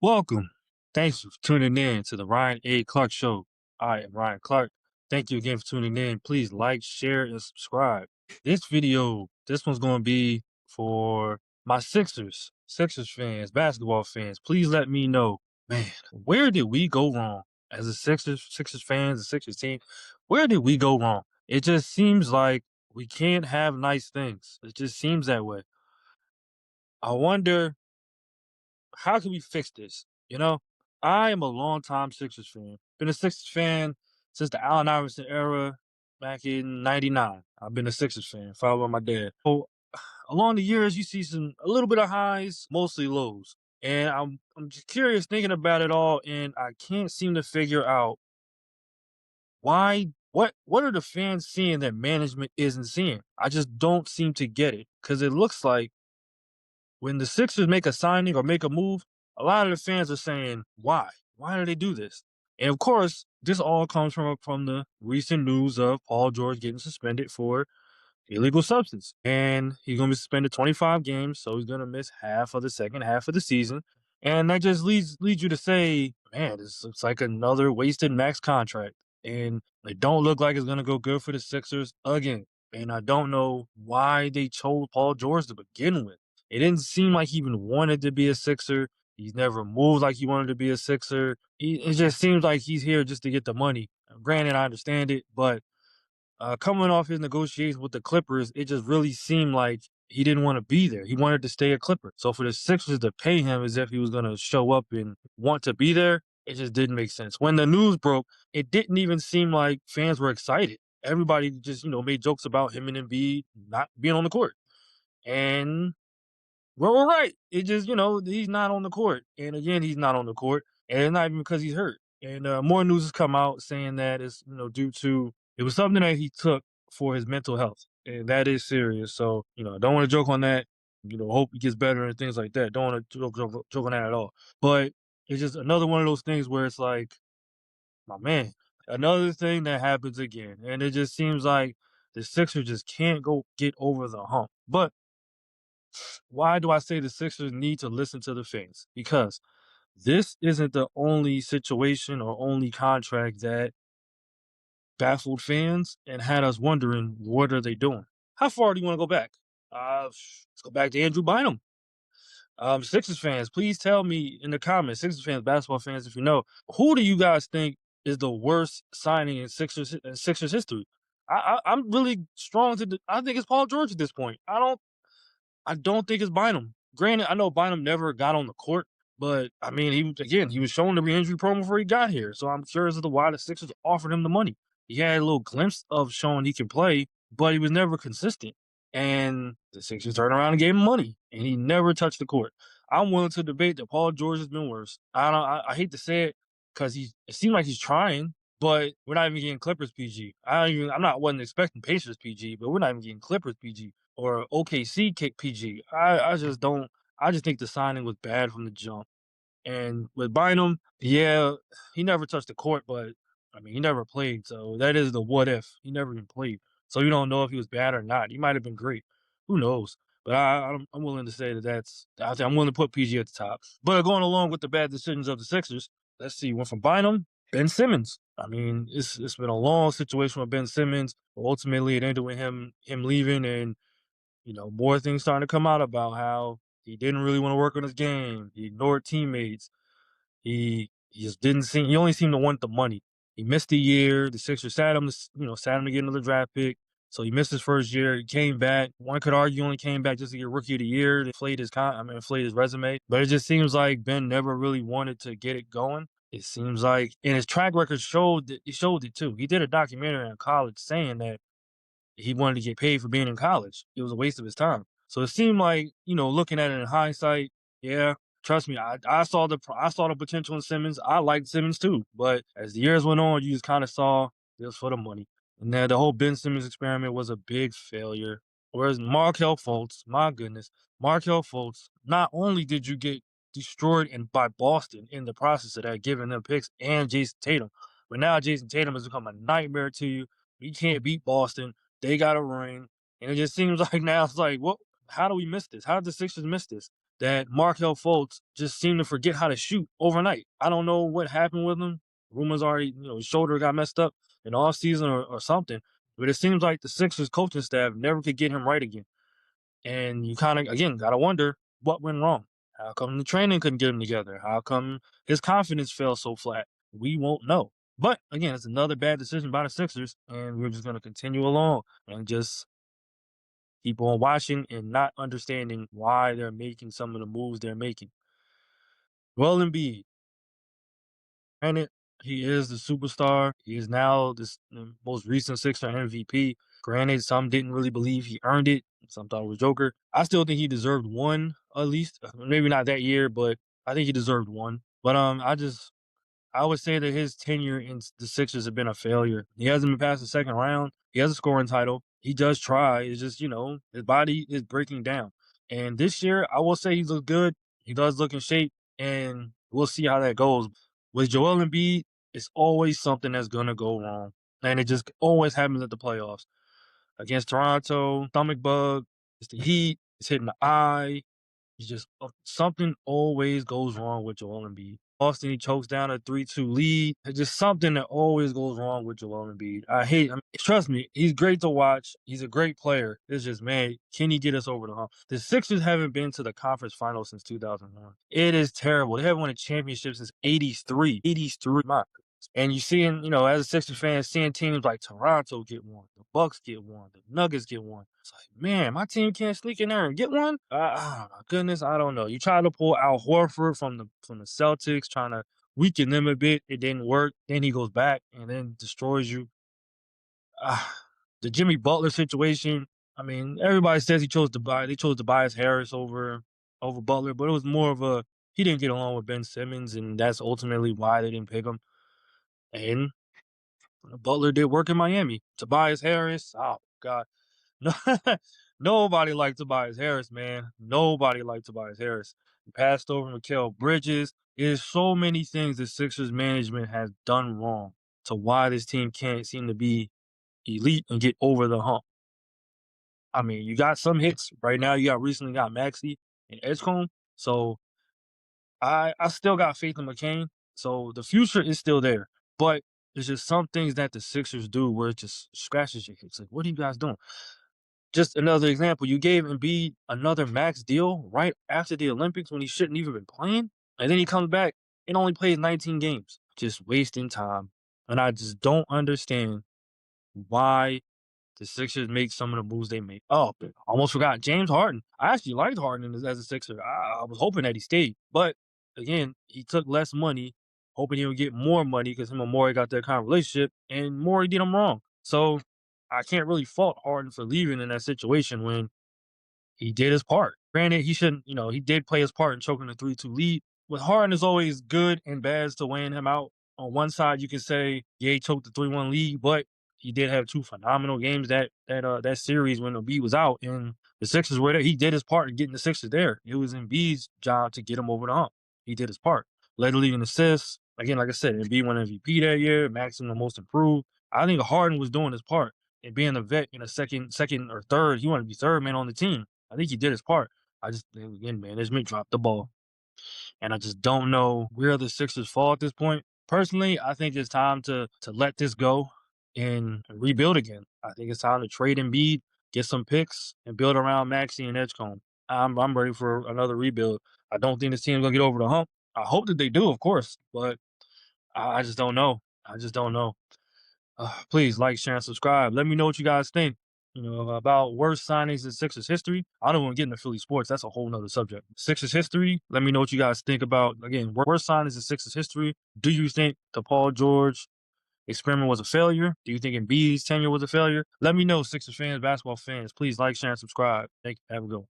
Welcome. Thanks for tuning in to the Ryan A. Clark Show. I am Ryan Clark. Thank you again for tuning in. Please like, share, and subscribe. This one's going to be for my Sixers fans, basketball fans. Please let me know, man, where did we go wrong as a Sixers fans, the Sixers team? Where did we go wrong? It just seems like we can't have nice things. It just seems that way. I wonder how can we fix this? I am a longtime Sixers fan. Been a Sixers fan since the Allen Iverson era back in '99. I've been a Sixers fan, followed by my dad. So along the years, you see a little bit of highs, mostly lows. And I'm just curious thinking about it all, and I can't seem to figure out why what are the fans seeing that management isn't seeing? I just don't seem to get it. Cause it looks like when the Sixers make a signing or make a move, a lot of the fans are saying, "Why? Why do they do this?" And of course, this all comes from the recent news of Paul George getting suspended for illegal substance, and he's going to be suspended 25 games, so he's going to miss half of the second half of the season. And that just leads you to say, man, this looks like another wasted max contract, and it don't look like it's going to go good for the Sixers again. And I don't know why they chose Paul George to begin with. It didn't seem like he even wanted to be a Sixer. He's never moved like he wanted to be a Sixer. It just seems like he's here just to get the money. Granted, I understand it, but coming off his negotiations with the Clippers, it just really seemed like he didn't want to be there. He wanted to stay a Clipper. So for the Sixers to pay him as if he was going to show up and want to be there, it just didn't make sense. When the news broke, it didn't even seem like fans were excited. Everybody just, made jokes about him and Embiid not being on the court. And we're right. It just, he's not on the court. And again, he's not on the court. And it's not even because he's hurt. And more news has come out saying that it's, due to it was something that he took for his mental health. And that is serious. So, I don't want to joke on that. Hope he gets better and things like that. Don't want to joke on that at all. But it's just another one of those things where it's like, my man, another thing that happens again. And it just seems like the Sixers just can't go get over the hump. But why do I say the Sixers need to listen to the fans? Because this isn't the only situation or only contract that baffled fans and had us wondering what are they doing. How far do you want to go back? Let's go back to Andrew Bynum. Sixers fans, please tell me in the comments, Sixers fans, basketball fans, if you know, who do you guys think is the worst signing in Sixers history? I'm really strong I think it's Paul George at this point. I don't think it's Bynum. Granted, I know Bynum never got on the court, but I mean, he was shown to be injury prone before he got here. So I'm curious as to why the Sixers offered him the money. He had a little glimpse of showing he can play, but he was never consistent. And the Sixers turned around and gave him money, and he never touched the court. I'm willing to debate that Paul George has been worse. I don't. I hate to say it because it seems like he's trying, but we're not even getting Clippers PG. I'm not wasn't expecting Pacers PG, but we're not even getting Clippers PG or OKC PG. I just don't. I just think the signing was bad from the jump. And with Bynum, yeah, he never touched the court, but I mean, he never played. So that is the what if. He never even played. So you don't know if he was bad or not. He might have been great. Who knows? But I'm willing to say I'm willing to put PG at the top. But going along with the bad decisions of the Sixers, let's see. Went from Bynum, Ben Simmons. I mean, it's been a long situation with Ben Simmons. Ultimately, it ended with him leaving, and more things starting to come out about how he didn't really want to work on his game. He ignored teammates. He just didn't seem. He only seemed to want the money. He missed a year. The Sixers sat him to get another draft pick. So he missed his first year. He came back. One could argue he only came back just to get Rookie of the Year. They inflated his resume. But it just seems like Ben never really wanted to get it going. It seems like, and his track record showed it too. He did a documentary in college saying that he wanted to get paid for being in college. It was a waste of his time. So it seemed like, looking at it in hindsight, yeah, trust me, I saw the potential in Simmons. I liked Simmons too, but as the years went on, you just kind of saw it was for the money. And then the whole Ben Simmons experiment was a big failure. Whereas Markel Fultz, my goodness, Markel Fultz, not only did you get destroyed by Boston in the process of that, giving them picks and Jason Tatum, but now Jason Tatum has become a nightmare to you. You can't beat Boston. They got a ring. And it just seems like now it's like, what? How do we miss this? How did the Sixers miss this? that Markelle Fultz just seemed to forget how to shoot overnight. I don't know what happened with him. Rumors are, his shoulder got messed up in the offseason or something. But it seems like the Sixers coaching staff never could get him right again. And you kind of, again, got to wonder what went wrong. How come the training couldn't get him together? How come his confidence fell so flat? We won't know. But again, it's another bad decision by the Sixers, and we're just going to continue along and just keep on watching and not understanding why they're making some of the moves they're making. Well, Embiid, granted, he is the superstar. He is now this most recent Sixer MVP. Granted, some didn't really believe he earned it. Some thought it was Joker. I still think he deserved one at least. Maybe not that year, but I think he deserved one. But I would say that his tenure in the Sixers have been a failure. He hasn't been past the second round. He has a scoring title. He does try. It's just, his body is breaking down. And this year, I will say he looks good. He does look in shape, and we'll see how that goes. With Joel Embiid, it's always something that's going to go wrong. And it just always happens at the playoffs. Against Toronto, stomach bug, it's the heat, it's hitting the eye. It's just something always goes wrong with Joel Embiid. Boston, he chokes down a 3-2 lead. It's just something that always goes wrong with Joel Embiid. Trust me, he's great to watch. He's a great player. It's just, man, can he get us over the hump? The Sixers haven't been to the conference finals since 2001. It is terrible. They haven't won a championship since 83. 83. My and you seeing, as a Sixers fan, seeing teams like Toronto get one, the Bucks get one, the Nuggets get one. It's like, man, my team can't sneak in there and get one. Oh my goodness, I don't know. You try to pull Al Horford from the Celtics, trying to weaken them a bit. It didn't work. Then he goes back and then destroys you. The Jimmy Butler situation. I mean, everybody says they chose Tobias Harris over Butler, but it was more of a he didn't get along with Ben Simmons, and that's ultimately why they didn't pick him. And Butler did work in Miami. Tobias Harris, oh God, no, nobody liked Tobias Harris, man. Nobody liked Tobias Harris. He passed over Mikal Bridges. There's so many things the Sixers management has done wrong to why this team can't seem to be elite and get over the hump. I mean, you got some hits right now. You recently got Maxey and Edgecombe, so I still got faith in McCain. So the future is still there, but there's just some things that the Sixers do where it just scratches your hips. Like, what are you guys doing? Just another example, you gave Embiid another max deal right after the Olympics when he shouldn't even been playing, and then he comes back and only plays 19 games, just wasting time. And I just don't understand why the Sixers make some of the moves they make. Oh, almost forgot James Harden. I actually liked Harden as a Sixer. I was hoping that he stayed, but again, he took less money, hoping he would get more money because him and Morey got that kind of relationship, and Morey did him wrong. So I can't really fault Harden for leaving in that situation when he did his part. Granted, he shouldn't, he did play his part in choking the 3-2 lead. With Harden, is always good and bad to weighing him out. On one side, you can say, yeah, he choked the 3-1 lead, but he did have two phenomenal games that series when Embiid was out, and the Sixers were there. He did his part in getting the Sixers there. It was Embiid's job to get him over the hump. He did his part. Led the league in assists. Again, like I said, Embiid won MVP that year, maximum most improved. I think Harden was doing his part and being a vet in a second or third. He wanted to be third man on the team. I think he did his part. I just, again, man, this man dropped the ball. And I just don't know where the Sixers fall at this point. Personally, I think it's time to let this go and rebuild again. I think it's time to trade Embiid, get some picks, and build around Maxey and Edgecombe. I'm ready for another rebuild. I don't think this team's gonna get over the hump. I hope that they do, of course, but I just don't know. I just don't know. Please like, share, and subscribe. Let me know what you guys think. About worst signings in Sixers history. I don't want to get into Philly sports. That's a whole nother subject. Sixers history. Let me know what you guys think about, again, worst signings in Sixers history. Do you think the Paul George experiment was a failure? Do you think Embiid's tenure was a failure? Let me know, Sixers fans, basketball fans. Please like, share, and subscribe. Thank you. Have a good one.